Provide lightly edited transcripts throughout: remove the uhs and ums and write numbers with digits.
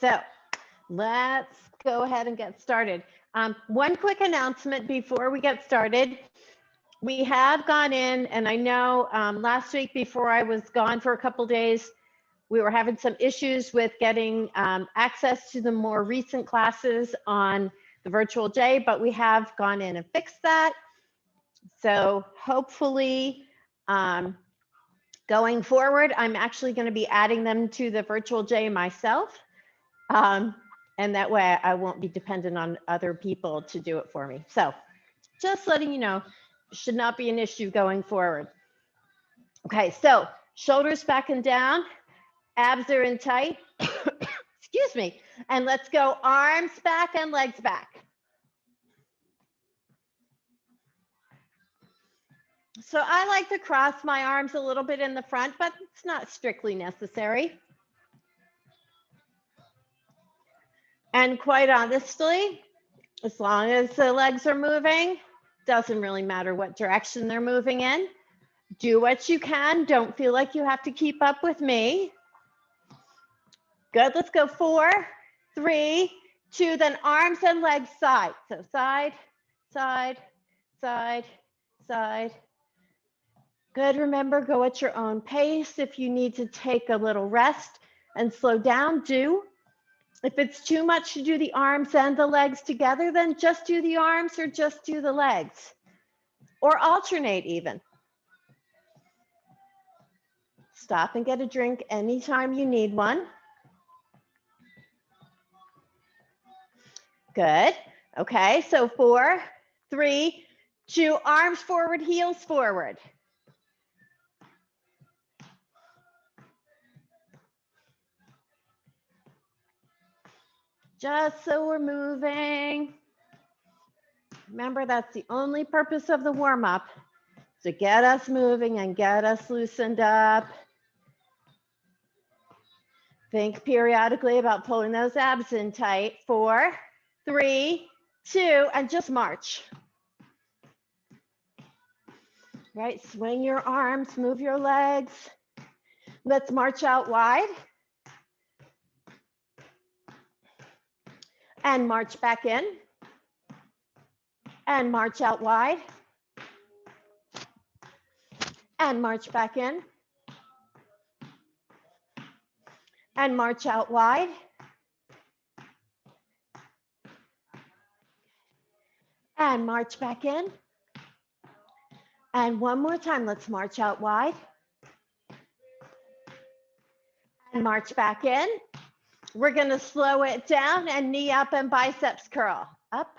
So let's go ahead and get started. One quick announcement before we get started. We have gone in, and I know last week before I was gone for a couple days, we were having some issues with getting access to the more recent classes on the virtual J, but we have gone in and fixed that. So hopefully going forward, I'm actually going to be adding them to the virtual J myself. And that way I won't be dependent on other people to do it for me. So just letting you know, should not be an issue going forward. Okay, so shoulders back and down, abs are in tight. Excuse me. And let's go arms back and legs back. So I like to cross my arms a little bit in the front, but it's not strictly necessary. And quite honestly, as long as the legs are moving, doesn't really matter what direction they're moving in. Do what you can. Don't feel like you have to keep up with me. Good, let's go 4, 3, 2, then arms and legs side. So side, side, side, side. Good, remember, go at your own pace. If you need to take a little rest and slow down, do. If it's too much to do the arms and the legs together, then just do the arms or just do the legs. Or alternate even. Stop and get a drink anytime you need one. Good. Okay, so 4, 3, 2, arms forward, heels forward. Just so we're moving. Remember, that's the only purpose of the warm-up, to get us moving and get us loosened up. Think periodically about pulling those abs in tight. 4, 3, 2, and just march. Right, swing your arms, move your legs. Let's march out wide. And march back in. And march out wide. And march back in. And march out wide. And march back in. And one more time, let's march out wide. And march back in. We're going to slow it down and knee up and biceps curl. Up,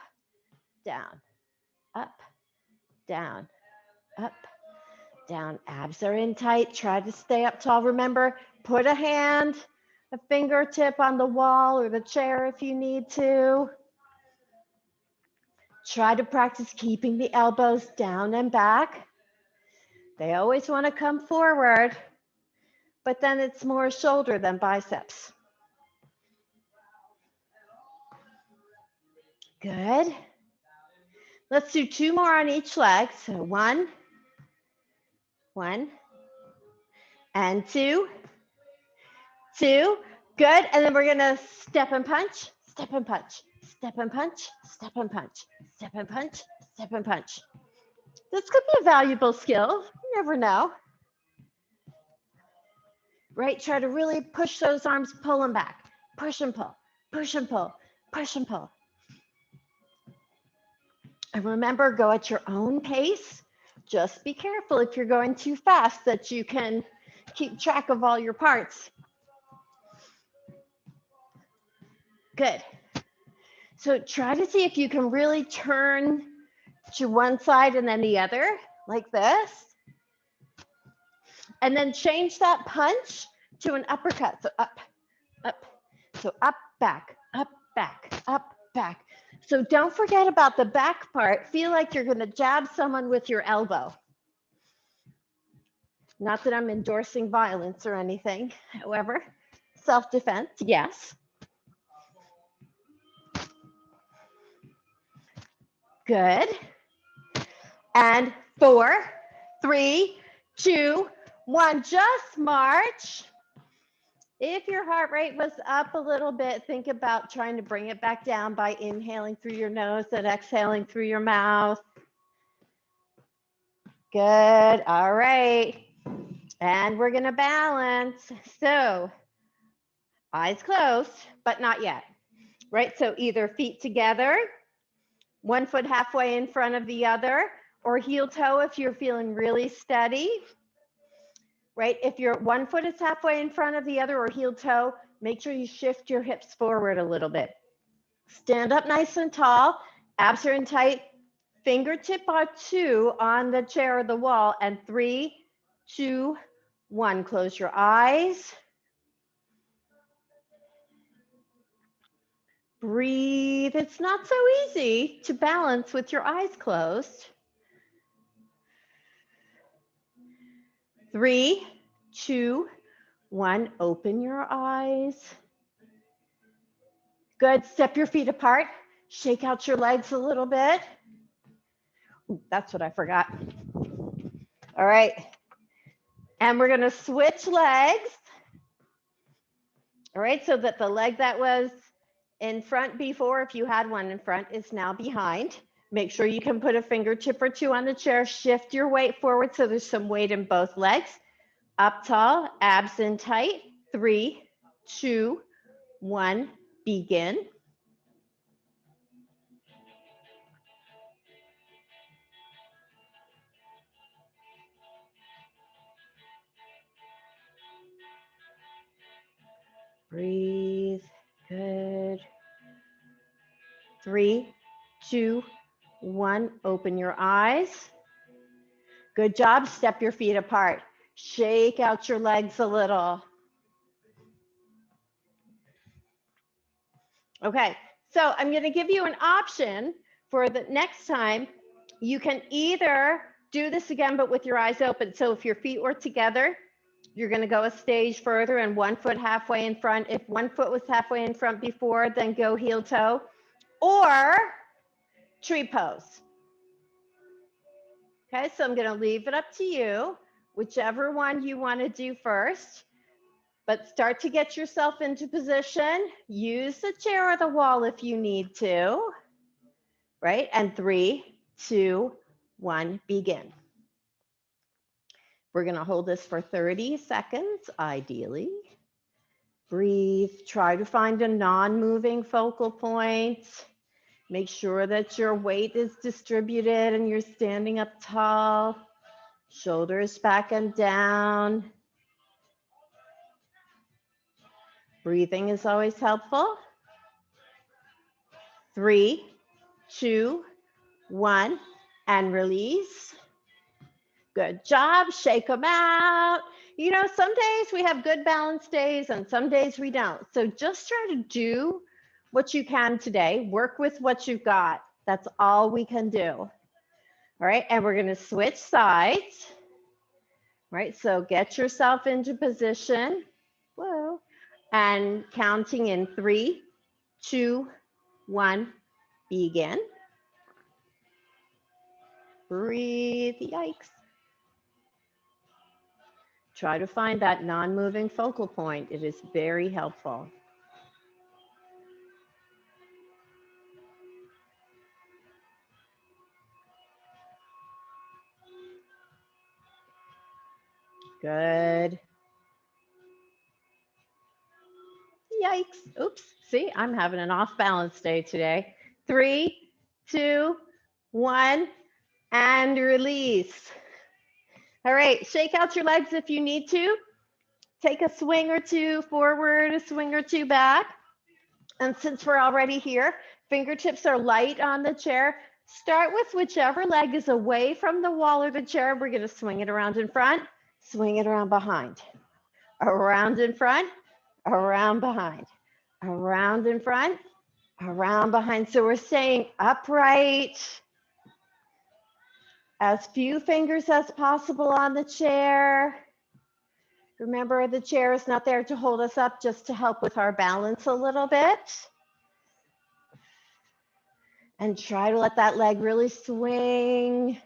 down, up, down, up, down. Abs are in tight. Try to stay up tall. Remember, put a hand, a fingertip on the wall or the chair if you need to. Try to practice keeping the elbows down and back. They always want to come forward, but then it's more shoulder than biceps. Good. Let's do 2 more on each leg. So 1, 1, and 2, 2. Good. And then we're going to step and punch, step and punch, step and punch, step and punch, step and punch, step and punch. This could be a valuable skill. You never know. Right? Try to really push those arms, pull them back. Push and pull, push and pull, push and pull. And remember, go at your own pace. Just be careful if you're going too fast that you can keep track of all your parts. Good. So try to see if you can really turn to one side and then the other, like this. And then change that punch to an uppercut. So up, up. So up, back, up, back, up, back. So don't forget about the back part. Feel like you're going to jab someone with your elbow. Not that I'm endorsing violence or anything. However, self-defense, yes. Good. And 4, 3, 2, 1. Just march. If your heart rate was up a little bit, think about trying to bring it back down by inhaling through your nose and exhaling through your mouth. Good. All right. And we're going to balance. So eyes closed, but not yet. Right? So either feet together, one foot halfway in front of the other, or heel toe if you're feeling really steady. Right? If your one foot is halfway in front of the other or heel toe, make sure you shift your hips forward a little bit. Stand up nice and tall, abs are in tight, fingertip or two on the chair or the wall, and 3, 2, 1. Close your eyes. Breathe. It's not so easy to balance with your eyes closed. 3, 2, 1. Open your eyes. Good. Step your feet apart. Shake out your legs a little bit. Ooh, that's what I forgot. All right. And we're going to switch legs. All right. So that the leg that was in front before, if you had one in front, is now behind. Make sure you can put a fingertip or two on the chair. Shift your weight forward so there's some weight in both legs. Up tall, abs in tight. 3, 2, 1, begin. Breathe. Good. 3, 2, 1. Open your eyes. Good job. Step your feet apart. Shake out your legs a little. Okay, so I'm going to give you an option for the next time. You can either do this again, but with your eyes open. So if your feet were together, you're going to go a stage further and one foot halfway in front. If one foot was halfway in front before, then go heel toe or tree pose. Okay, so I'm going to leave it up to you, whichever one you want to do first. But start to get yourself into position. Use the chair or the wall if you need to. Right? And 3, 2, 1, begin. We're going to hold this for 30 seconds, ideally. Breathe. Try to find a non-moving focal point. Make sure that your weight is distributed and you're standing up tall. Shoulders back and down. Breathing is always helpful. 3, 2, 1, and release. Good job. Shake them out. You know, some days we have good balance days and some days we don't. So just try to do what you can today. Work with what you've got. That's all we can do. All right. And we're going to switch sides. Right. So get yourself into position. Whoa. And counting in 3, 2, 1, begin. Breathe. Yikes. Try to find that non-moving focal point. It is very helpful. Good. Yikes. Oops. See, I'm having an off balance day today. 3, 2, 1, and release. All right. Shake out your legs if you need to. Take a swing or two forward, a swing or two back. And since we're already here, fingertips are light on the chair. Start with whichever leg is away from the wall or the chair. We're going to swing it around in front, swing it around behind. Around in front, around behind. Around in front, around behind. So we're staying upright. As few fingers as possible on the chair. Remember, the chair is not there to hold us up, just to help with our balance a little bit. And try to let that leg really swing.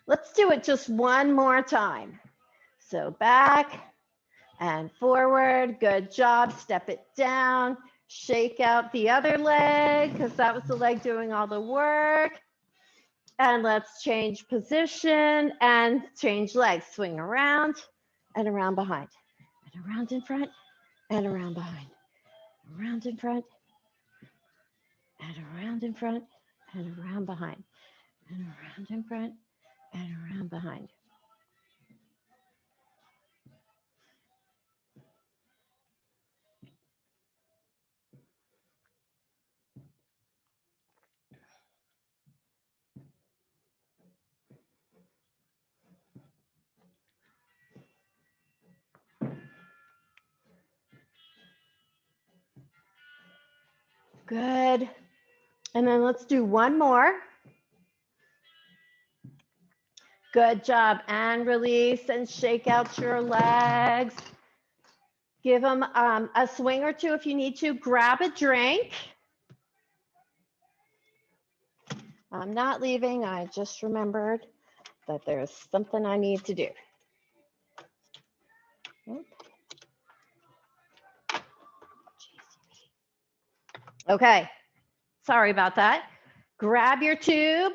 Let's do it just one more time. So back and forward. Good job. Step it down. Shake out the other leg because that was the leg doing all the work. And let's change position and change legs. Swing around and around behind. And around in front and around behind. Around in front and around in front and around behind. And around in front and around behind. Good. And then let's do one more. Good job. And release and shake out your legs. Give them a swing or two if you need to. Grab a drink. I'm not leaving. I just remembered that there's something I need to do. Okay. Sorry about that. Grab your tube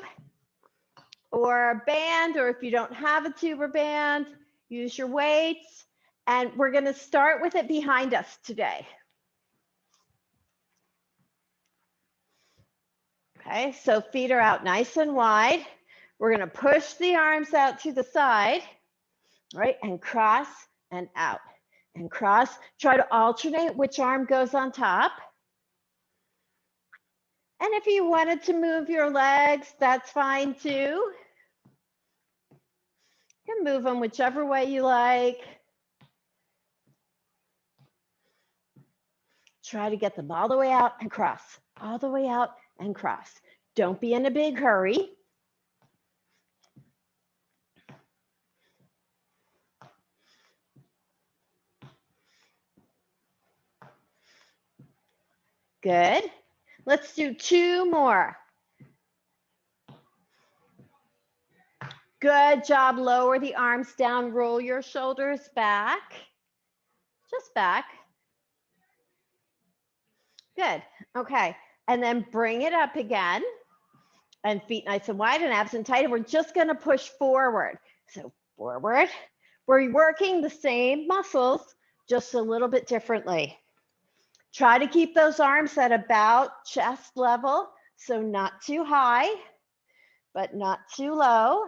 or band, or if you don't have a tube or band, use your weights. And we're going to start with it behind us today. Okay, so feet are out nice and wide. We're going to push the arms out to the side, right? And cross and out and cross. Try to alternate which arm goes on top. And if you wanted to move your legs, that's fine too. You can move them whichever way you like. Try to get them all the way out and cross, all the way out and cross. Don't be in a big hurry. Good. Let's do two more. Good job. Lower the arms down. Roll your shoulders back. Just back. Good. Okay. And then bring it up again. And feet nice and wide and abs and tight. And we're just going to push forward. So forward. We're working the same muscles, just a little bit differently. Try to keep those arms at about chest level. So not too high, but not too low.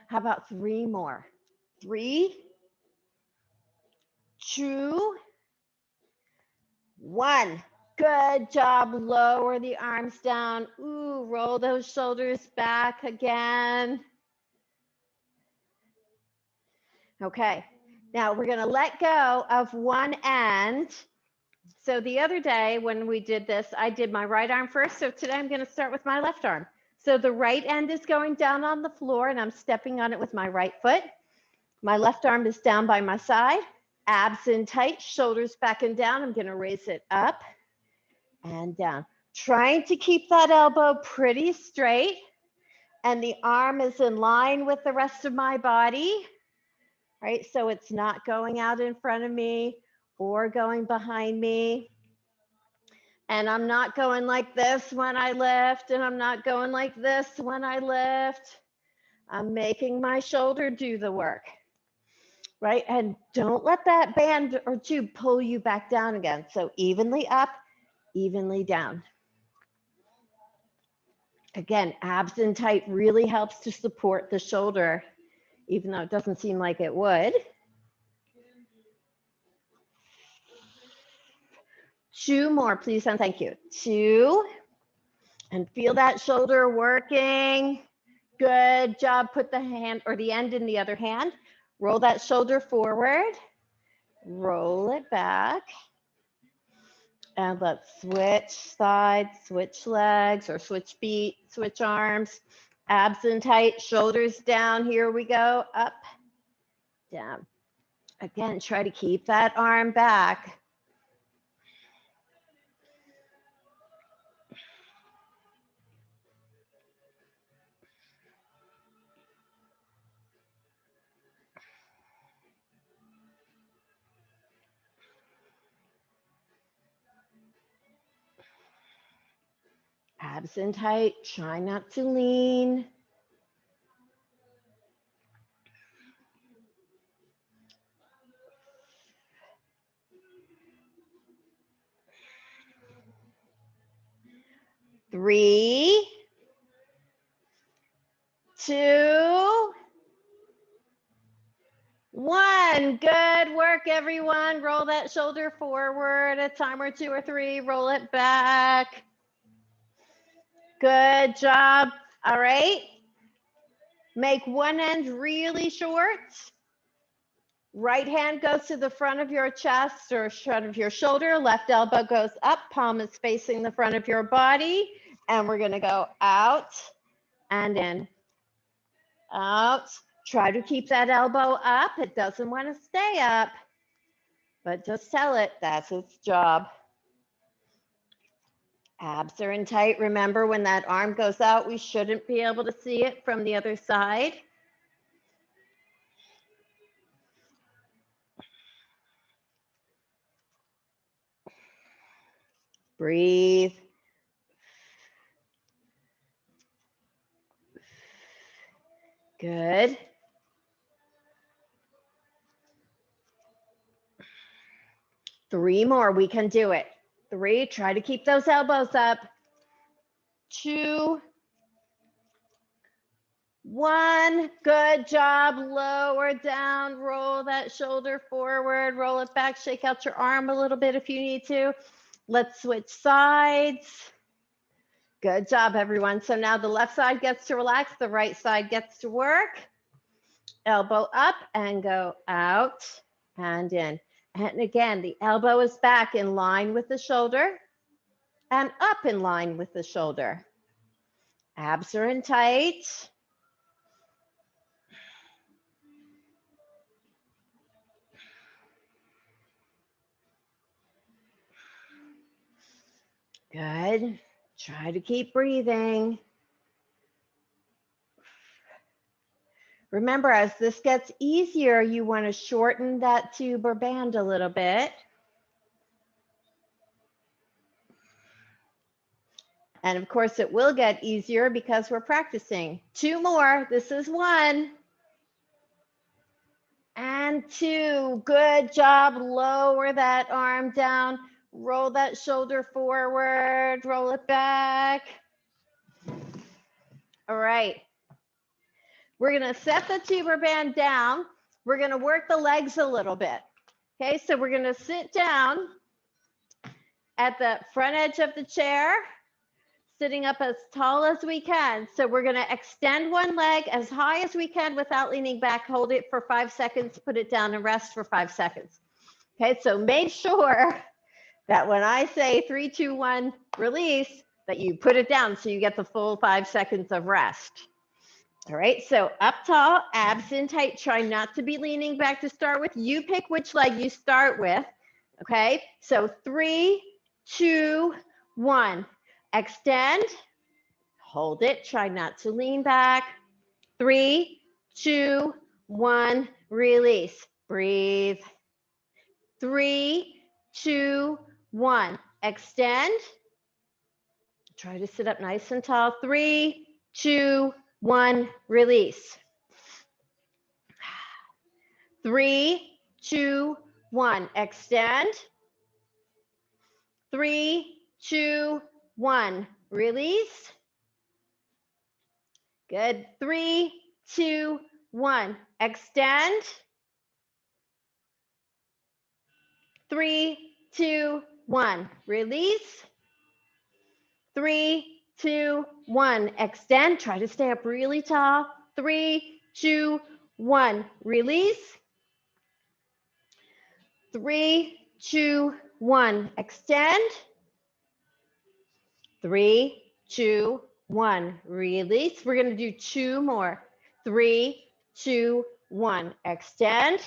How about three more? 3, 2, 1. Good job. Lower the arms down. Ooh, roll those shoulders back again. Okay. Now we're going to let go of one end. So the other day when we did this, I did my right arm first. So today I'm going to start with my left arm. So the right end is going down on the floor and I'm stepping on it with my right foot. My left arm is down by my side, abs in tight, shoulders back and down. I'm going to raise it up and down. Trying to keep that elbow pretty straight and the arm is in line with the rest of my body, right? So it's not going out in front of me or going behind me. And I'm not going like this when I lift, and I'm not going like this when I lift. I'm making my shoulder do the work, right? And don't let that band or tube pull you back down again. So evenly up, evenly down. Again, abs in tight really helps to support the shoulder, even though it doesn't seem like it would. 2 more, please, and thank you. 2, and feel that shoulder working. Good job. Put the hand or the end in the other hand. Roll that shoulder forward. Roll it back. And let's switch sides, switch legs, or switch feet, switch arms. Abs in tight, shoulders down. Here we go. Up, down. Again, try to keep that arm back. Abs in tight, try not to lean. Three, 2, 1. Good work, everyone. Roll that shoulder forward a time or 2 or 3. Roll it back. Good job. All right. Make one end really short. Right hand goes to the front of your chest or front of your shoulder. Left elbow goes up. Palm is facing the front of your body. And we're going to go out and in. Out. Try to keep that elbow up. It doesn't want to stay up, but just tell it that's its job. Abs are in tight. Remember, when that arm goes out, we shouldn't be able to see it from the other side. Breathe. Good. Three more. We can do it. 3. Try to keep those elbows up. 2, 1. Good job. Lower down. Roll that shoulder forward. Roll it back. Shake out your arm a little bit if you need to. Let's switch sides. Good job, everyone. So now the left side gets to relax. The right side gets to work. Elbow up and go out and in. And again, the elbow is back in line with the shoulder and up in line with the shoulder. Abs are in tight. Good. Try to keep breathing. Remember, as this gets easier, you want to shorten that tube or band a little bit. And of course, it will get easier because we're practicing. 2 more. This is 1. And 2. Good job. Lower that arm down. Roll that shoulder forward. Roll it back. All right. We're going to set the tuber band down. We're going to work the legs a little bit. Okay, so we're going to sit down at the front edge of the chair, sitting up as tall as we can. So we're going to extend one leg as high as we can without leaning back. Hold it for 5 seconds, put it down and rest for 5 seconds. Okay, so make sure that when I say 3, 2, 1, release, that you put it down so you get the full 5 seconds of rest. All right, so up tall, abs in tight. Try not to be leaning back to start with. You pick which leg you start with. Okay, so 3, 2, 1. Extend, hold it. Try not to lean back. 3, 2, 1. Release. Breathe. 3, 2, 1. Extend. Try to sit up nice and tall. 3, 2, 1. Release. 3, 2, 1. Extend. 3, 2, 1. Release. Good. 3, 2, 1. Extend. 3, 2, 1. Release. 3, 2, 1. Extend. Try to stay up really tall. 3, 2, 1. Release. 3, 2, 1. Extend. 3, 2, 1. Release. We're going to do 2 more. 3, 2, 1. Extend.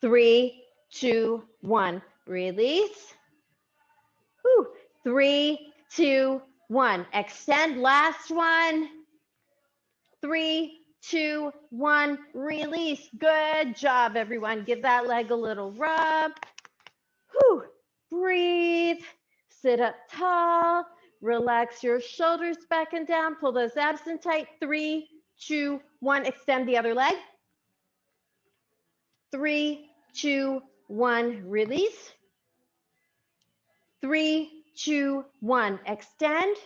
3, 2, 1. Release. Whew. 3, 2, 1. Extend. Last one. 3, 2, 1. Release. Good job, everyone. Give that leg a little rub. Whew. Breathe. Sit up tall. Relax your shoulders back and down. Pull those abs in tight. 3, 2, 1. Extend the other leg. 3, 2, 1. Release. 3, 2, 1. Extend.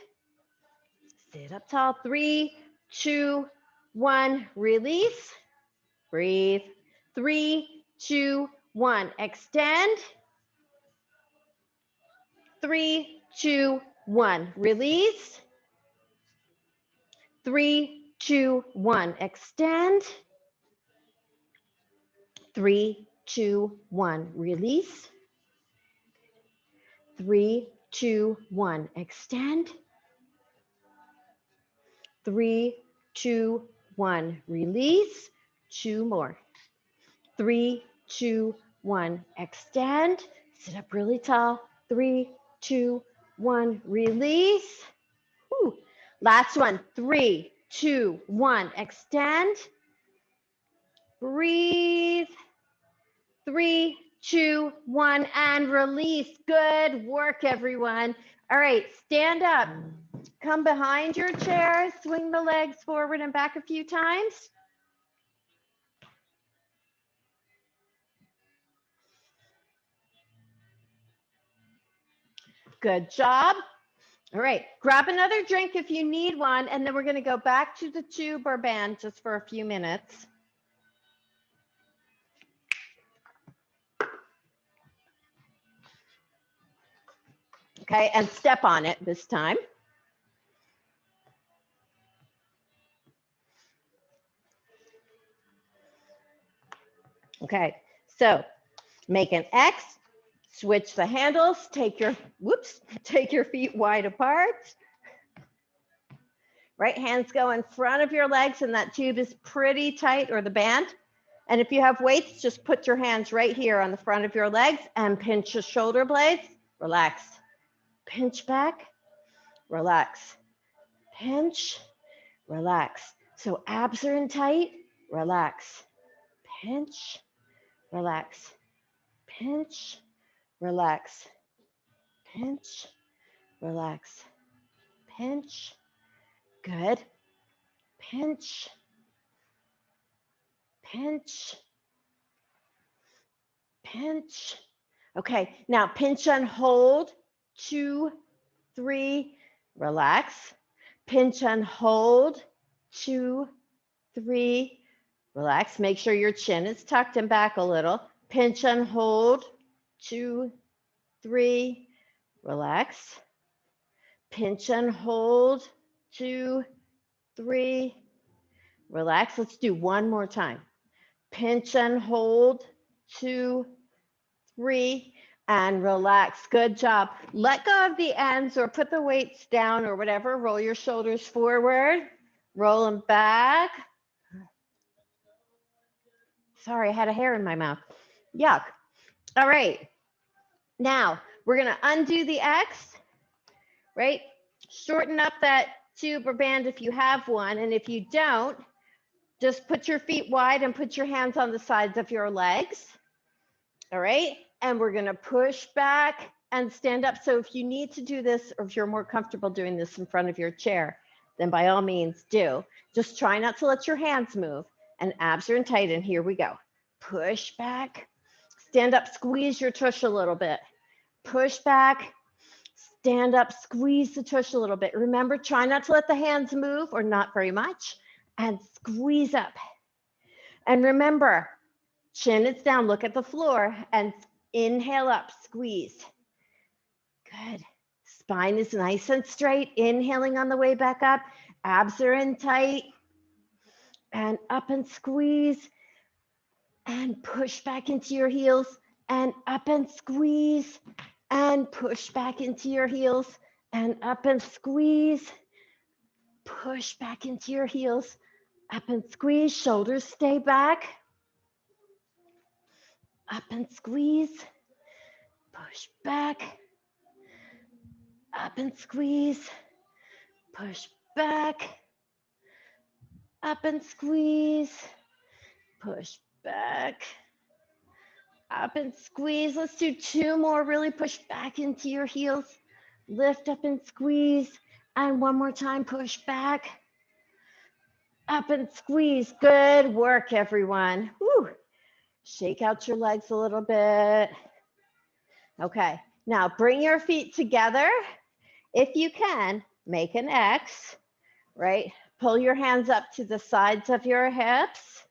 Sit up tall. 3, 2, 1. Release. Breathe. 3, 2, 1. Extend. 3, 2, 1. Release. 3, 2, 1. Extend. 3, 2, 1. Release. 3, 2, 1. Extend. 3, 2, 1. Release. 2 more. 3, 2, 1. Extend. Sit up really tall. 3, 2, 1. Release. Whew. Last one. 3, 2, 1. Extend. Breathe. 3, 2, 1. And release. Good work, everyone. All right, stand up. Come behind your chair. Swing the legs forward and back a few times. Good job. All right, grab another drink if you need one, and then we're going to go back to the tube or band just for a few minutes. Okay, and step on it this time. Okay, so make an X, switch the handles, take your feet wide apart. Right hands go in front of your legs and that tube is pretty tight, or the band. And if you have weights, just put your hands right here on the front of your legs and pinch your shoulder blades. Relax. Pinch back, relax. Pinch, relax. So abs are in tight, relax. Pinch, relax. Pinch, relax. Pinch, relax. Pinch, good. Pinch, pinch, pinch. Okay, now pinch and hold. 2, 3, relax. Pinch and hold. 2, 3, relax. Make sure your chin is tucked and back a little. Pinch and hold. 2, 3, relax. Pinch and hold. 2, 3, relax. Let's do one more time. Pinch and hold. 2, 3, and relax. Good job. Let go of the ends or put the weights down or whatever. Roll your shoulders forward. Roll them back. Sorry, I had a hair in my mouth. Yuck. All right. Now, we're going to undo the X, right? Shorten up that tube or band if you have one. And if you don't, just put your feet wide and put your hands on the sides of your legs. All right. And we're going to push back and stand up. So if you need to do this, or if you're more comfortable doing this in front of your chair, then by all means do. Just try not to let your hands move, and abs are in tight. And here we go. Push back, stand up, squeeze your tush a little bit. Push back, stand up, squeeze the tush a little bit. Remember, try not to let the hands move, or not very much, and squeeze up. And remember, chin is down, look at the floor, and inhale up, squeeze. Good. Spine is nice and straight, inhaling on the way back up. Abs are in tight. And up and squeeze. And push back into your heels. And up and squeeze. And push back into your heels. And up and squeeze. Push back into your heels. Up and squeeze. Shoulders stay back. Up and squeeze. Push back. Up and squeeze. Push back. Up and squeeze. Push back. Up and squeeze. Let's do 2 more. Really push back into your heels. Lift up and squeeze. And one more time, push back. Up and squeeze. Good work, everyone. Whew. Shake out your legs a little bit. Okay, now bring your feet together. If you can, make an X, right? Pull your hands up to the sides of your hips,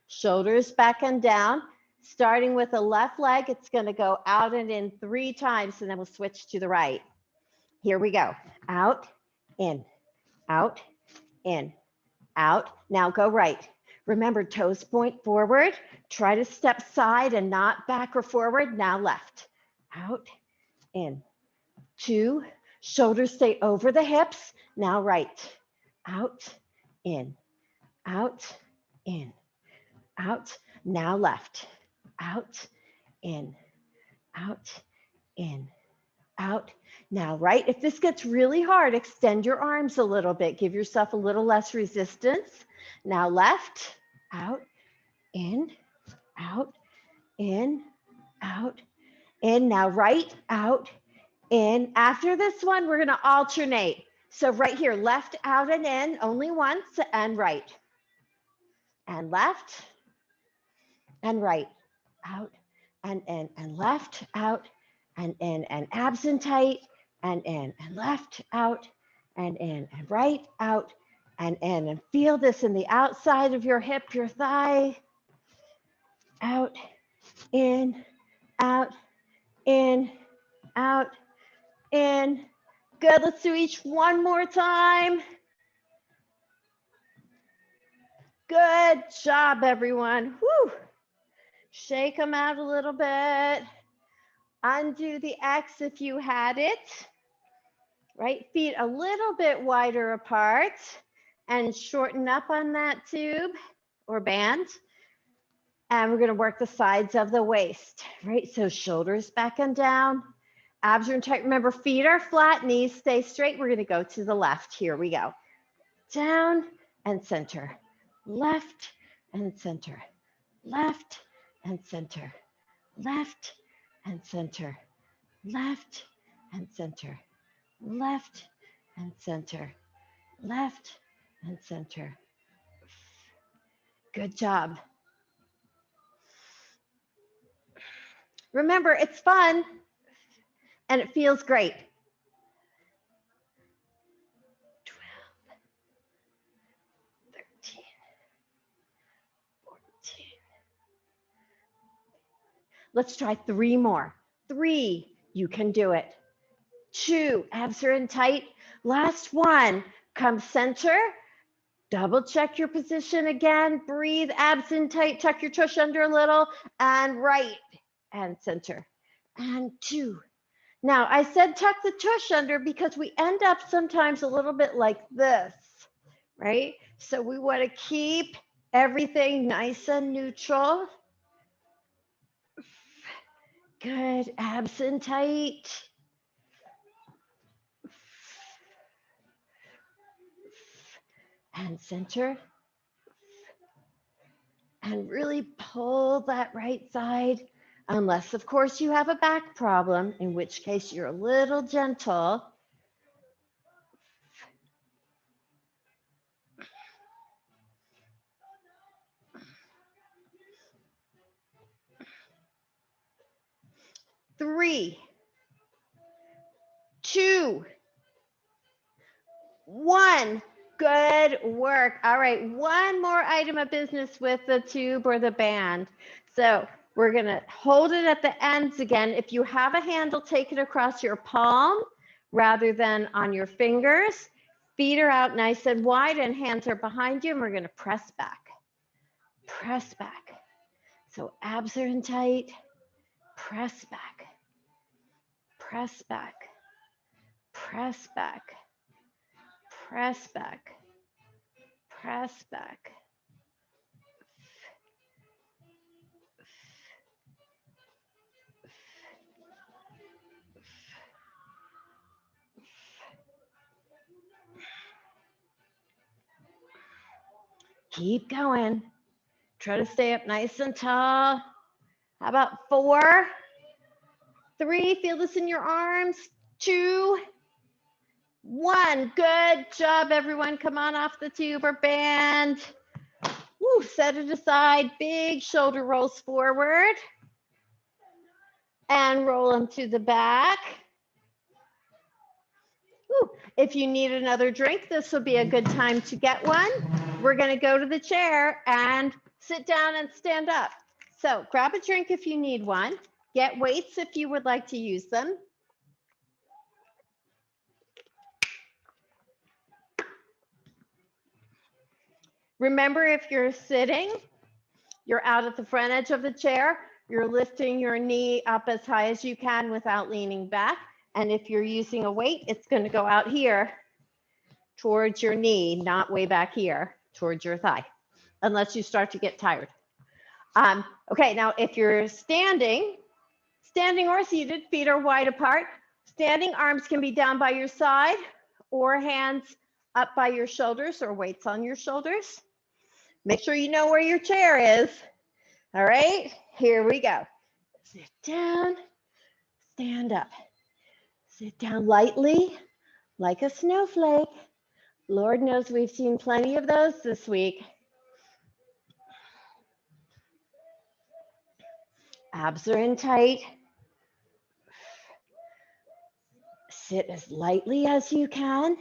shoulders back and down. Starting with the left leg, it's going to go out and in 3 times, and then we'll switch to the right. Here we go. Out, in, out, in, out. Now go right. Remember, toes point forward. Try to step side and not back or forward. Now left. Out, in, 2. Shoulders stay over the hips. Now right. Out, in, out, in, out. Now left. Out, in, out, in, out. Now right. If this gets really hard, extend your arms a little bit. Give yourself a little less resistance. Now left, out, in, out, in, out, in. Now right, out, in. After this one, we're going to alternate. So right here, left, out, and in, only once, and right. And left, and right. Out, and in, and left, out, and in, and abs and tight, and in, and left, out, and in, and right, out, and in. And feel this in the outside of your hip, your thigh. Out, in, out, in, out, in. Good, let's do each one more time. Good job, everyone. Whew. Shake them out a little bit. Undo the X if you had it. Right, feet a little bit wider apart and shorten up on that tube or band. And we're gonna work the sides of the waist, right? So shoulders back and down, abs are tight. Remember, feet are flat, knees stay straight. We're gonna go to the left. Here we go. Down and center, left and center, left and center, left and center, left and center, left and center, left and center. Good job. Remember, it's fun and it feels great. 12, 13, 14. Let's try 3 more. 3, you can do it. 2, abs are in tight. Last one, come center. Double check your position again. Breathe, abs in tight, tuck your tush under a little, and right, and center, and 2. Now, I said tuck the tush under because we end up sometimes a little bit like this, right? So we want to keep everything nice and neutral. Good, abs in tight. And center. And really pull that right side, unless, of course, you have a back problem, in which case you're a little gentle. Three, 2, 1. Good work. All right, one more item of business with the tube or the band. So we're gonna hold it at the ends again. If you have a handle, take it across your palm rather than on your fingers. Feet are out nice and wide and hands are behind you, and we're gonna press back. Press back. So abs are in tight. Press back. Press back. Press back. Press back, press back. Keep going. Try to stay up nice and tall. How about 4, 3, feel this in your arms, 2, 1. Good job, everyone. Come on off the tube or band. Woo, set it aside. Big shoulder rolls forward. And roll them to the back. Woo. If you need another drink, this will be a good time to get one. We're going to go to the chair and sit down and stand up. So grab a drink if you need one. Get weights if you would like to use them. Remember, if you're sitting, you're out at the front edge of the chair. You're lifting your knee up as high as you can without leaning back. And if you're using a weight, it's going to go out here towards your knee, not way back here towards your thigh, unless you start to get tired. Okay, now if you're standing or seated, feet are wide apart. Standing, arms can be down by your side or hands up by your shoulders or weights on your shoulders. Make sure you know where your chair is. All right, here we go. Sit down, stand up. Sit down lightly, like a snowflake. Lord knows we've seen plenty of those this week. Abs are in tight. Sit as lightly as you can.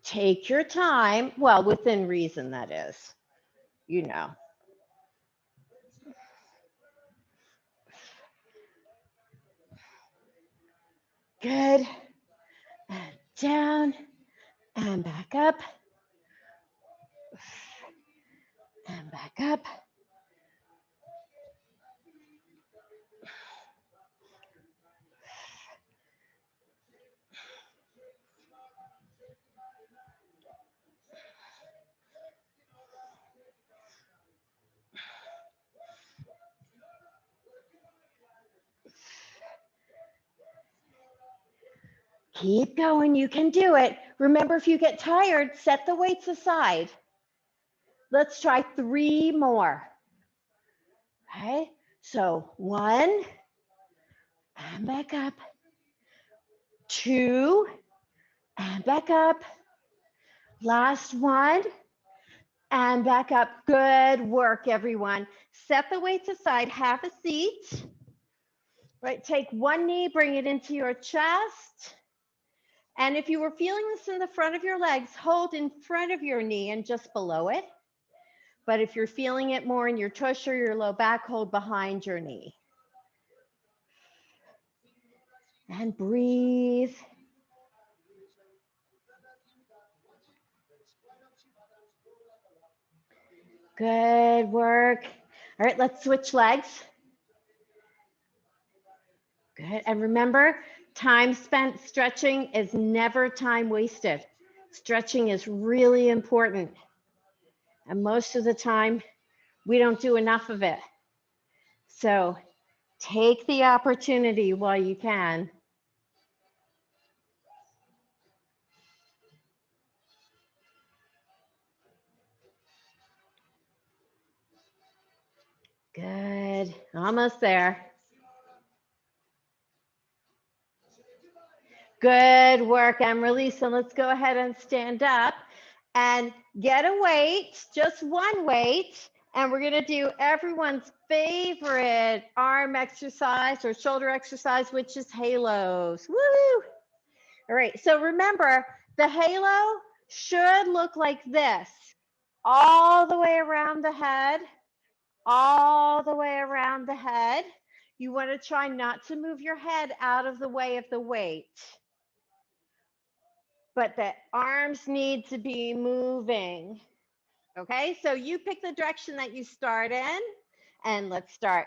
Take your time, well, within reason, that is, you know. Good. And down and back up. And back up. Keep going, you can do it. Remember, if you get tired, set the weights aside. Let's try 3 more. Okay, so 1, and back up. 2, and back up. Last one, and back up. Good work, everyone. Set the weights aside, have a seat. Right, take one knee, bring it into your chest. And if you were feeling this in the front of your legs, hold in front of your knee and just below it. But if you're feeling it more in your tush or your low back, hold behind your knee. And breathe. Good work. All right, let's switch legs. Good, and remember, time spent stretching is never time wasted. Stretching is really important. And most of the time, we don't do enough of it. So take the opportunity while you can. Good, almost there. Good work, and release. So let's go ahead and stand up and get a weight, just one weight. And we're gonna do everyone's favorite arm exercise or shoulder exercise, which is halos. Woo! All right, so remember, the halo should look like this, all the way around the head, all the way around the head. You wanna try not to move your head out of the way of the weight. But the arms need to be moving. Okay, so you pick the direction that you start in, and let's start.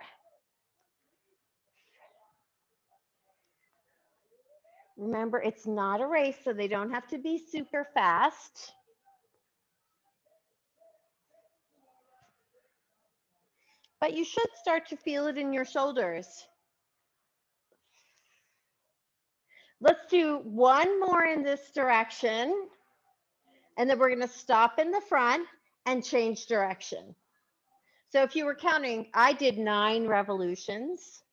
Remember, it's not a race, so they don't have to be super fast. But you should start to feel it in your shoulders. Let's do one more in this direction. And then we're going to stop in the front and change direction. So if you were counting, I did 9 revolutions.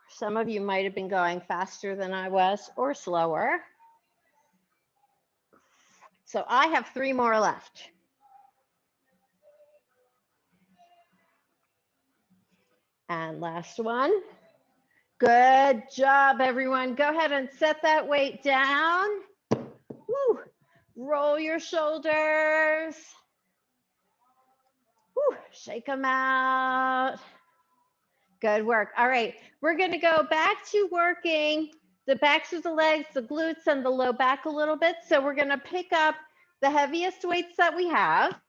Some of you might have been going faster than I was or slower. So I have 3 more left. And last one. Good job, everyone. Go ahead and set that weight down. Woo. Roll your shoulders. Woo. Shake them out. Good work. All right, we're going to go back to working the backs of the legs, the glutes, and the low back a little bit. So we're going to pick up the heaviest weights that we have.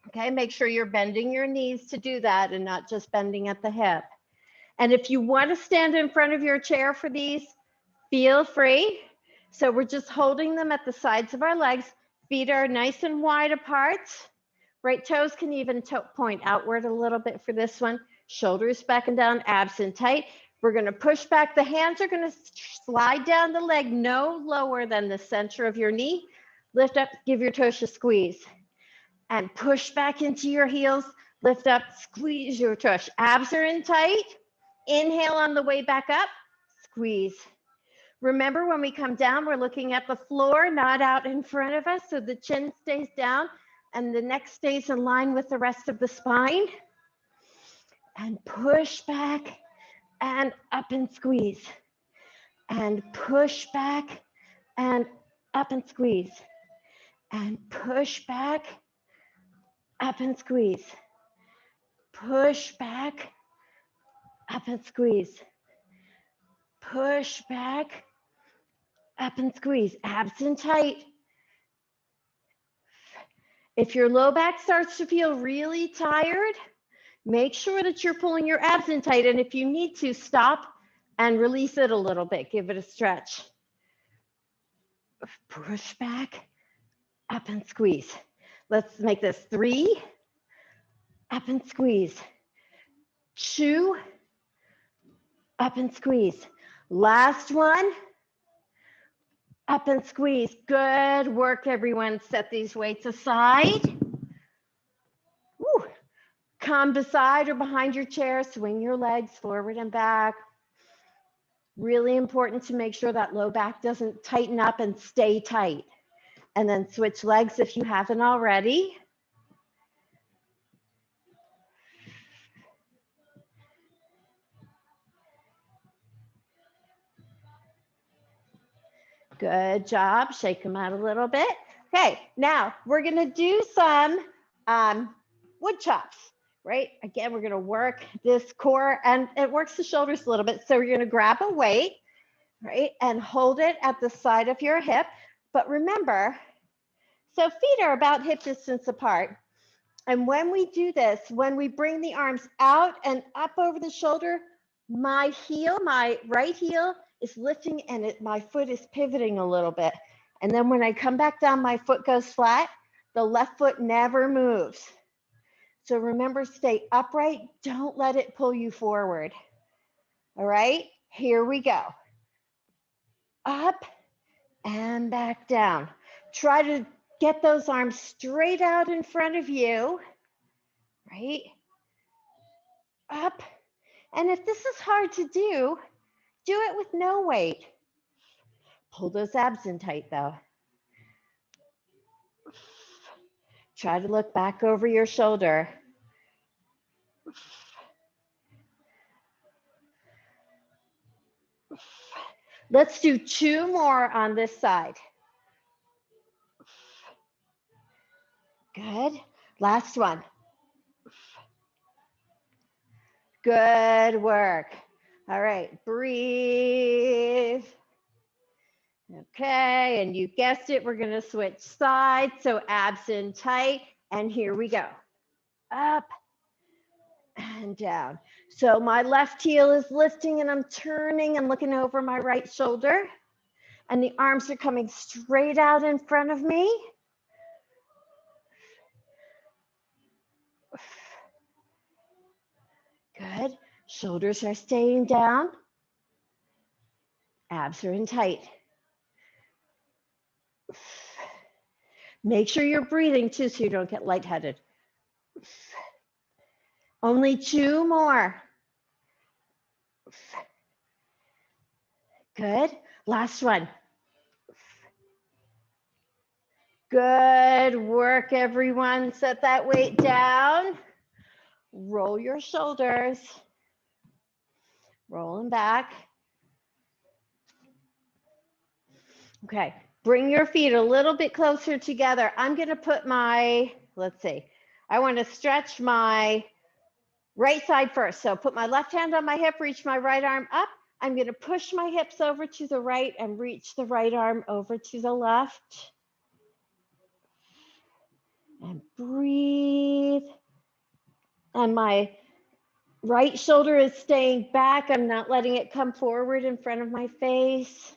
Okay, make sure you're bending your knees to do that and not just bending at the hip. And if you want to stand in front of your chair for these, feel free. So we're just holding them at the sides of our legs. Feet are nice and wide apart. Right toes can even point outward a little bit for this one. Shoulders back and down, abs in tight. We're going to push back. The hands are going to slide down the leg no lower than the center of your knee. Lift up, give your toes a squeeze. And push back into your heels. Lift up, squeeze your tush. Abs are in tight. Inhale on the way back up, squeeze. Remember, when we come down, we're looking at the floor, not out in front of us, so the chin stays down and the neck stays in line with the rest of the spine. And push back and up and squeeze. And push back and up and squeeze. And push back, up and squeeze. Push back, up and squeeze. Push back, up and squeeze. Abs in tight. If your low back starts to feel really tired, make sure that you're pulling your abs in tight. And if you need to, stop and release it a little bit. Give it a stretch. Push back, up and squeeze. Let's make this 3, up and squeeze. 2, up and squeeze. Last one, up and squeeze. Good work, everyone. Set these weights aside. Woo. Come beside or behind your chair. Swing your legs forward and back. Really important to make sure that low back doesn't tighten up and stay tight. And then switch legs if you haven't already. Good job. Shake them out a little bit. Okay, now we're going to do some wood chops, right? Again, we're going to work this core, and it works the shoulders a little bit. So we're going to grab a weight, right, and hold it at the side of your hip. But remember, so feet are about hip distance apart. And when we do this, when we bring the arms out and up over the shoulder, my heel, my right heel is lifting and my foot is pivoting a little bit. And then when I come back down, my foot goes flat. The left foot never moves. So remember, stay upright. Don't let it pull you forward. All right, here we go. Up and back down. Try to get those arms straight out in front of you, right? Up. And if this is hard to do it with no weight. Pull those abs in tight though. Try to look back over your shoulder. Let's do 2 more on this side. Good. Last one. Good work. All right, breathe. Okay, and you guessed it, we're going to switch sides. So abs in tight, and here we go. Up and down. So my left heel is lifting and I'm turning and looking over my right shoulder. And the arms are coming straight out in front of me. Good. Shoulders are staying down. Abs are in tight. Make sure you're breathing too so you don't get lightheaded. Only 2 more. Good. Last one. Good work, everyone. Set that weight down. Roll your shoulders. Roll them back. Okay. Bring your feet a little bit closer together. I'm going to put my, let's see, I want to stretch my right side first. So put my left hand on my hip, reach my right arm up. I'm going to push my hips over to the right and reach the right arm over to the left. And breathe. And my right shoulder is staying back. I'm not letting it come forward in front of my face.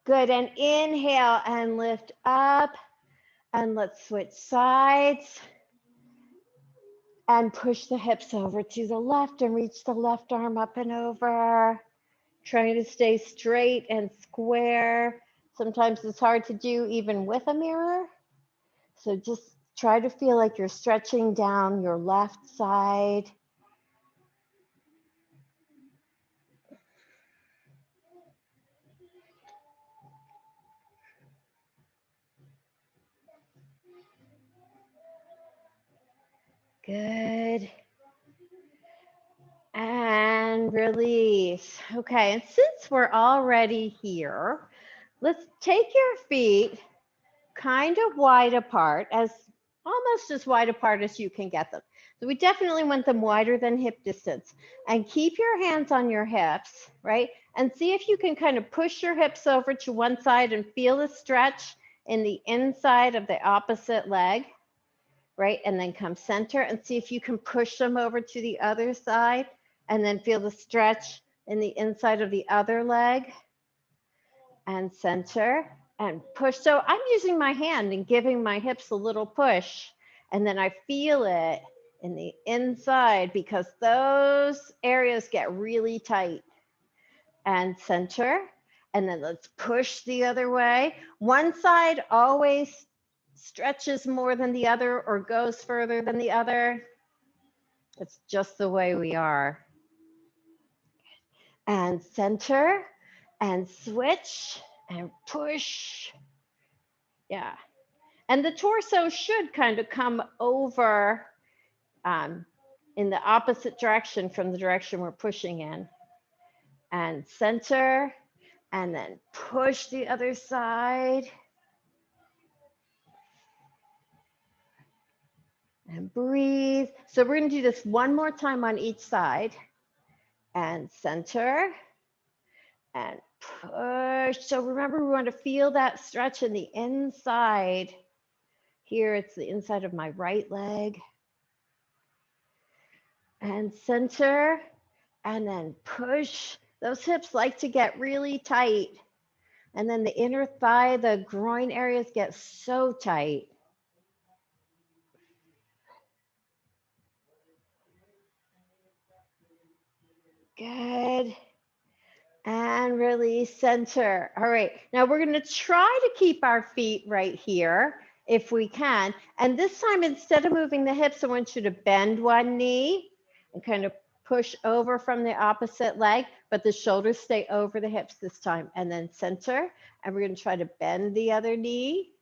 Good. And inhale and lift up. And let's switch sides. And push the hips over to the left and reach the left arm up and over. Trying to stay straight and square. Sometimes it's hard to do even with a mirror. So just try to feel like you're stretching down your left side. Good. And release. Okay, and since we're already here, let's take your feet kind of wide apart, almost as wide apart as you can get them. So we definitely want them wider than hip distance. And keep your hands on your hips, right? And see if you can kind of push your hips over to one side and feel the stretch in the inside of the opposite leg, right? And then come center and see if you can push them over to the other side and then feel the stretch in the inside of the other leg and center and push. So I'm using my hand and giving my hips a little push, and then I feel it in the inside because those areas get really tight. And center, and then let's push the other way. One side always stretches more than the other or goes further than the other. It's just the way we are. And center and switch and push. Yeah. And the torso should kind of come over in the opposite direction from the direction we're pushing in. And center, and then push the other side. And breathe. So we're going to do this one more time on each side. And center. And push. So remember, we want to feel that stretch in the inside. Here, it's the inside of my right leg. And center. And then push. Those hips like to get really tight. And then the inner thigh, the groin areas get so tight. Good. And release, center. All right, now we're gonna try to keep our feet right here if we can. And this time, instead of moving the hips, I want you to bend one knee and kind of push over from the opposite leg, but the shoulders stay over the hips this time. And then center, and we're gonna try to bend the other knee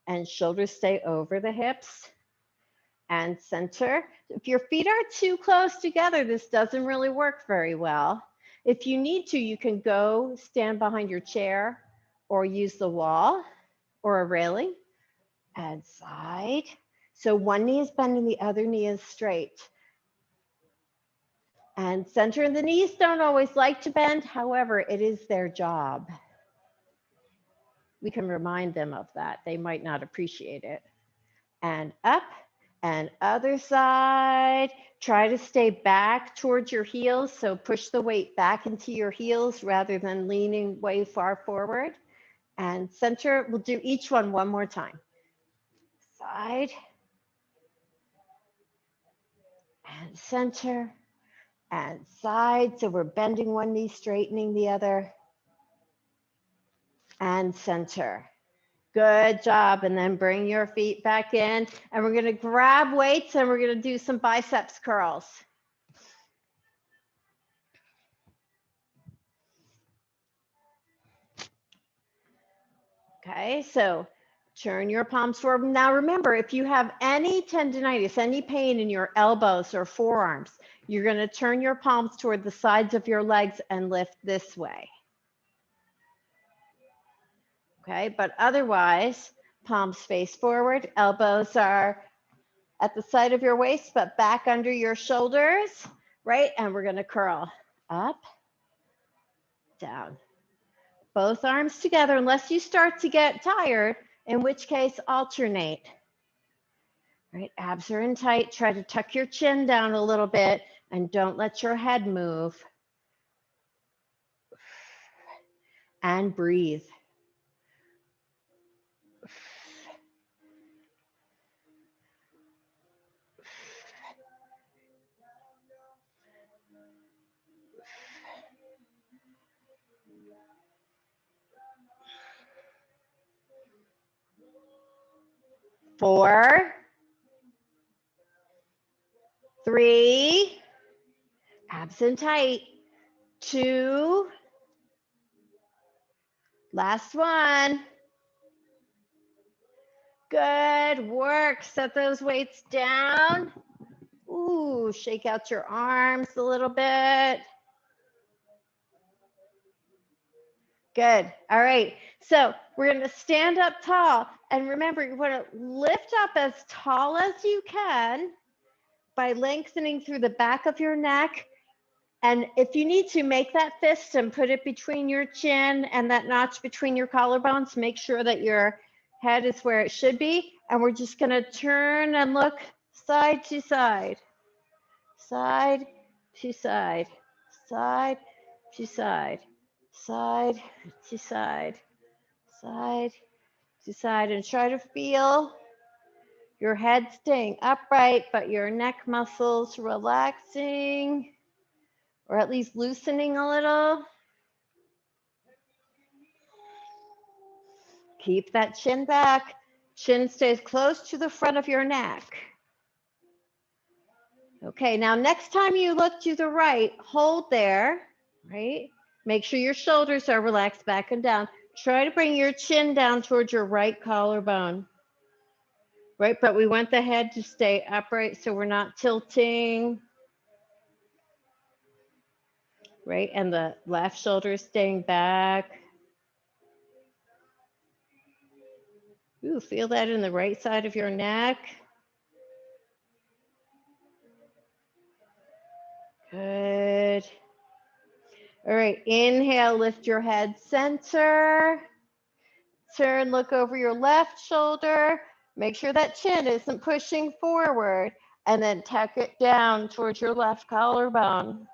and shoulders stay over the hips. And center. If your feet are too close together, this doesn't really work very well. If you need to, you can go stand behind your chair or use the wall or a railing. And side. So one knee is bent and the other knee is straight. And center. And the knees don't always like to bend. However, it is their job. We can remind them of that. They might not appreciate it. And up. And other side, try to stay back towards your heels. So push the weight back into your heels rather than leaning way far forward. And center, we'll do each one more time. Side. and center and side. So we're bending one knee, straightening the other, and center. Good job. And then bring your feet back in. And we're going to grab weights and we're going to do some biceps curls. Okay, so turn your palms forward. Now remember, if you have any tendinitis, any pain in your elbows or forearms, you're going to turn your palms toward the sides of your legs and lift this way. Okay, but otherwise, palms face forward, elbows are at the side of your waist, but back under your shoulders, right? And we're going to curl up, down. Both arms together, unless you start to get tired, in which case alternate. Right, abs are in tight. Try to tuck your chin down a little bit and don't let your head move. And breathe. Four, three, abs in tight. Two, last one. Good work. Set those weights down. Ooh, shake out your arms a little bit. Good. All right. So we're going to stand up tall. And remember, you want to lift up as tall as you can by lengthening through the back of your neck. And if you need to, make that fist and put it between your chin and that notch between your collarbones. Make sure that your head is where it should be. And we're just going to turn and look side to side, side to side, side to side, side to side, side to side. And try to feel your head staying upright, but your neck muscles relaxing, or at least loosening a little. Keep that chin back. Chin stays close to the front of your neck. Okay, now next time you look to the right, hold there, right? Make sure your shoulders are relaxed back and down. Try to bring your chin down towards your right collarbone, right? But we want the head to stay upright so we're not tilting, right? And the left shoulder is staying back. Ooh, feel that in the right side of your neck. Good. All right, inhale, lift your head center. Turn, look over your left shoulder. Make sure that chin isn't pushing forward. And then tuck it down towards your left collarbone.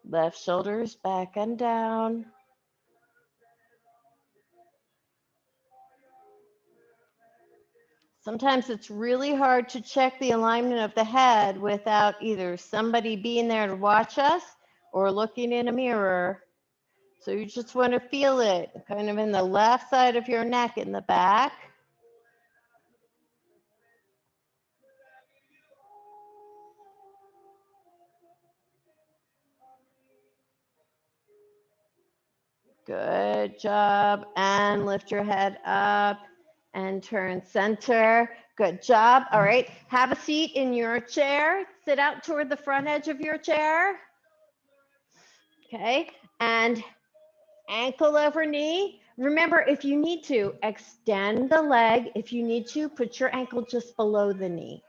Left shoulder's back and down. Sometimes it's really hard to check the alignment of the head without either somebody being there to watch us or looking in a mirror. So you just want to feel it kind of in the left side of your neck in the back. Good job. And lift your head up and turn center. Good job. All right. Have a seat in your chair. Sit out toward the front edge of your chair. Okay. And ankle over knee. Remember, if you need to, extend the leg. If you need to, put your ankle just below the knee.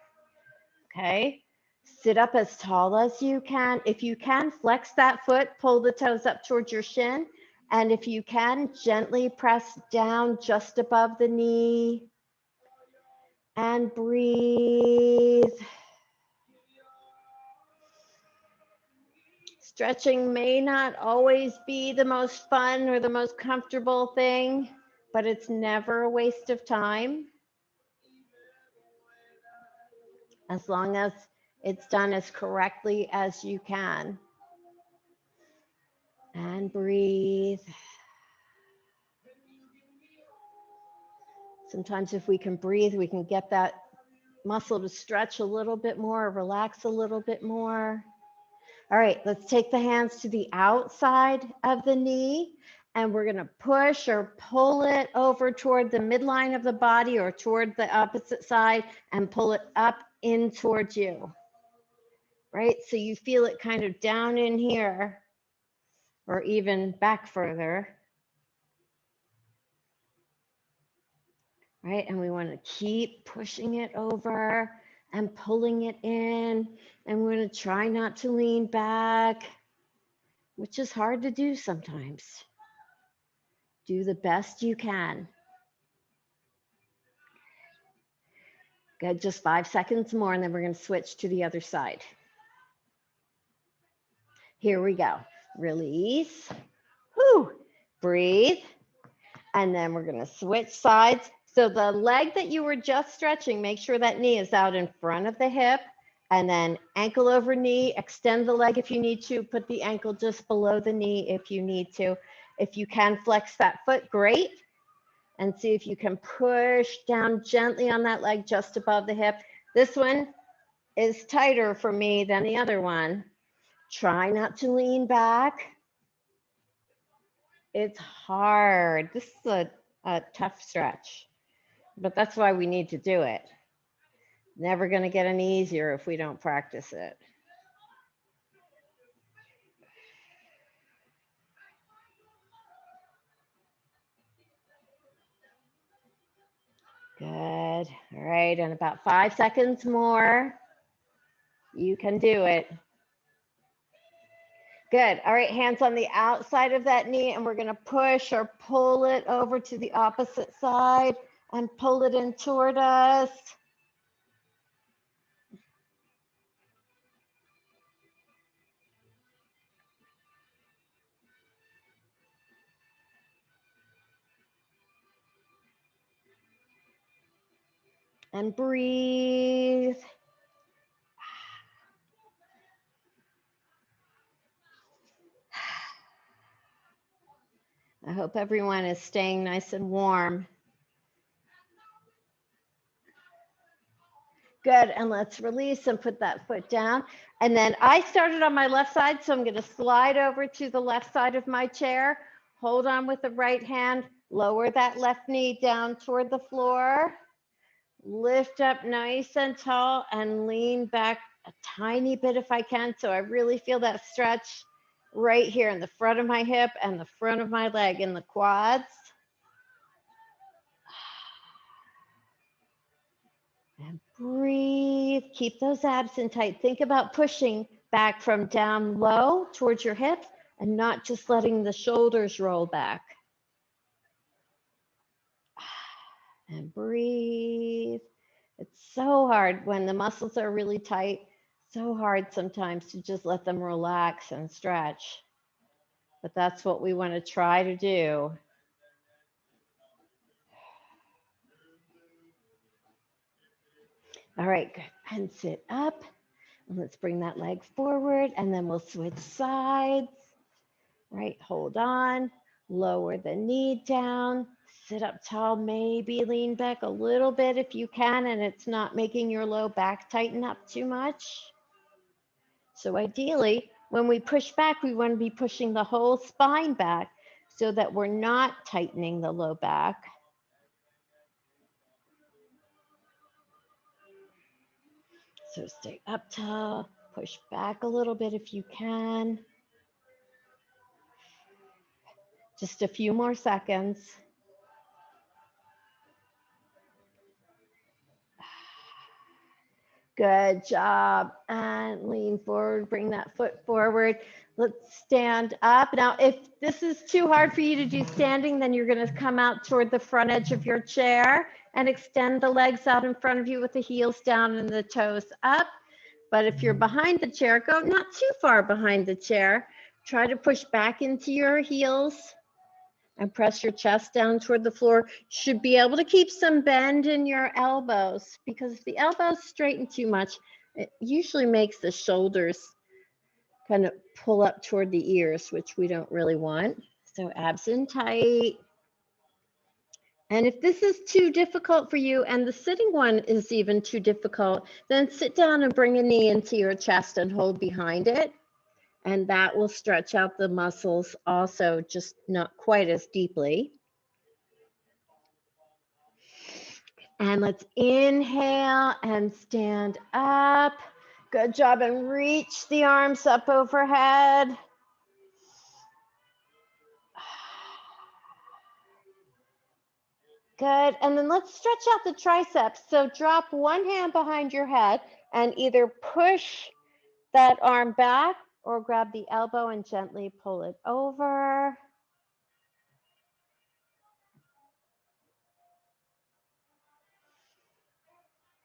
Okay. Sit up as tall as you can. If you can, flex that foot, pull the toes up towards your shin. And if you can, gently press down just above the knee and breathe. Stretching may not always be the most fun or the most comfortable thing, but it's never a waste of time. as long as it's done as correctly as you can. And breathe. Sometimes if we can breathe, we can get that muscle to stretch a little bit more, relax a little bit more. All right, let's take the hands to the outside of the knee, and we're going to push or pull it over toward the midline of the body or toward the opposite side and pull it up in towards you, right? So you feel it kind of down in here or even back further, right? And we want to keep pushing it over and pulling it in, and we're going to try not to lean back, which is hard to do sometimes. Do the best you can. Good, just 5 seconds more, and then we're going to switch to the other side. Here we go. Release. Whew. Breathe. And then we're going to switch sides. So the leg that you were just stretching, make sure that knee is out in front of the hip, and then ankle over knee, extend the leg if you need to, put the ankle just below the knee if you need to. If you can flex that foot, great. And see if you can push down gently on that leg just above the hip. This one is tighter for me than the other one. Try not to lean back. It's hard. This is a tough stretch, but that's why we need to do it. Never going to get any easier if we don't practice it. Good. All right, and about 5 seconds more. You can do it. Good. All right, hands on the outside of that knee, and we're going to push or pull it over to the opposite side and pull it in toward us. And breathe. I hope everyone is staying nice and warm. Good, and let's release and put that foot down. And then I started on my left side, so I'm going to slide over to the left side of my chair. Hold on with the right hand, lower that left knee down toward the floor. Lift up nice and tall and lean back a tiny bit if I can. So I really feel that stretch right here in the front of my hip and the front of my leg in the quads. And breathe. Keep those abs in tight. Think about pushing back from down low towards your hips and not just letting the shoulders roll back. And breathe. It's so hard when the muscles are really tight. So hard sometimes to just let them relax and stretch. But that's what we want to try to do. All right, good. And sit up. And let's bring that leg forward, and then we'll switch sides. Right, hold on. Lower the knee down. Sit up tall, maybe lean back a little bit if you can, and it's not making your low back tighten up too much. So ideally, when we push back, we want to be pushing the whole spine back so that we're not tightening the low back. So stay up tall, push back a little bit if you can. Just a few more seconds. Good job. And lean forward, bring that foot forward. Let's stand up. Now, if this is too hard for you to do standing, then you're going to come out toward the front edge of your chair and extend the legs out in front of you with the heels down and the toes up. But if you're behind the chair, go not too far behind the chair. Try to push back into your heels And press your chest down toward the floor. You should be able to keep some bend in your elbows, because if the elbows straighten too much, it usually makes the shoulders kind of pull up toward the ears, which we don't really want. So abs in tight. And if this is too difficult for you and the sitting one is even too difficult, then sit down and bring a knee into your chest and hold behind it. And that will stretch out the muscles also, just not quite as deeply. And let's inhale and stand up. Good job, and reach the arms up overhead. Good, and then let's stretch out the triceps. So drop one hand behind your head and either push that arm back or grab the elbow and gently pull it over.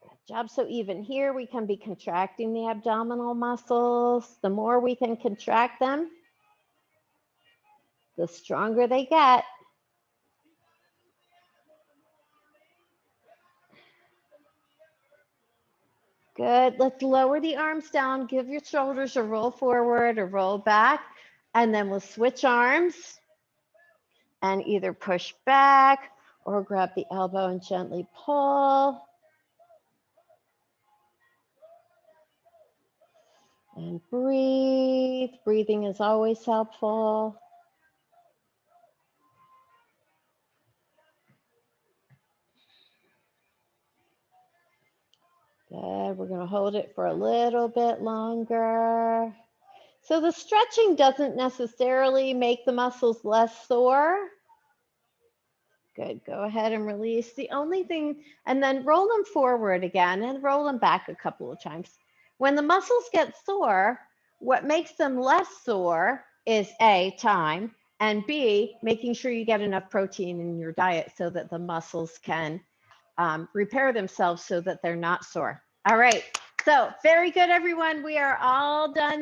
Good job. So even here, we can be contracting the abdominal muscles. The more we can contract them, the stronger they get. Good. Let's lower the arms down. Give your shoulders a roll forward, a roll back, and then we'll switch arms and either push back or grab the elbow and gently pull. And breathe. Breathing is always helpful. Good. We're going to hold it for a little bit longer. So the stretching doesn't necessarily make the muscles less sore. Good. Go ahead and release. The only thing, and then roll them forward again and roll them back a couple of times. When the muscles get sore, what makes them less sore is A, time, and B, making sure you get enough protein in your diet so that the muscles can repair themselves so that they're not sore. All right. So very good, everyone. We are all done